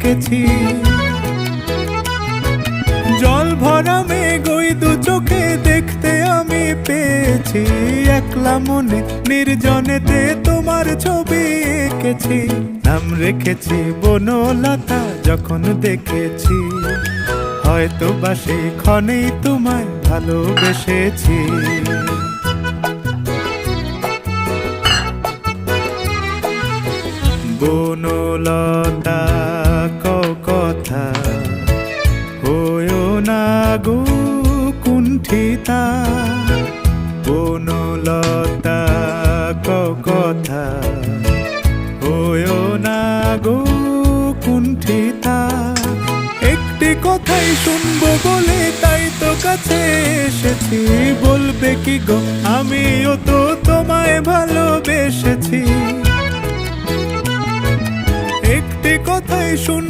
এঁকেছি। জল ভরা মেঘ ওই দু চোখে দেখতে আমি পেয়েছি। একলা মনে নির্জনেতে তোমার ছবি এঁকেছি। নাম রেখেছি বনলতা যখন দেখেছি, হয়তো বা সেই ক্ষণেই তোমায় ভালোবেসেছি। বনলতা কথা হয়ো না গো কুণ্ঠিতা। বনলতা কথা হয়ো না গো কুণ্ঠিতা। একটি কথাই শুনবো বলে তাই তো কাছে এসেছি। বলবে কি গো আমিও তো তোমায় ভালোবেসেছি। একটি কথাই শুন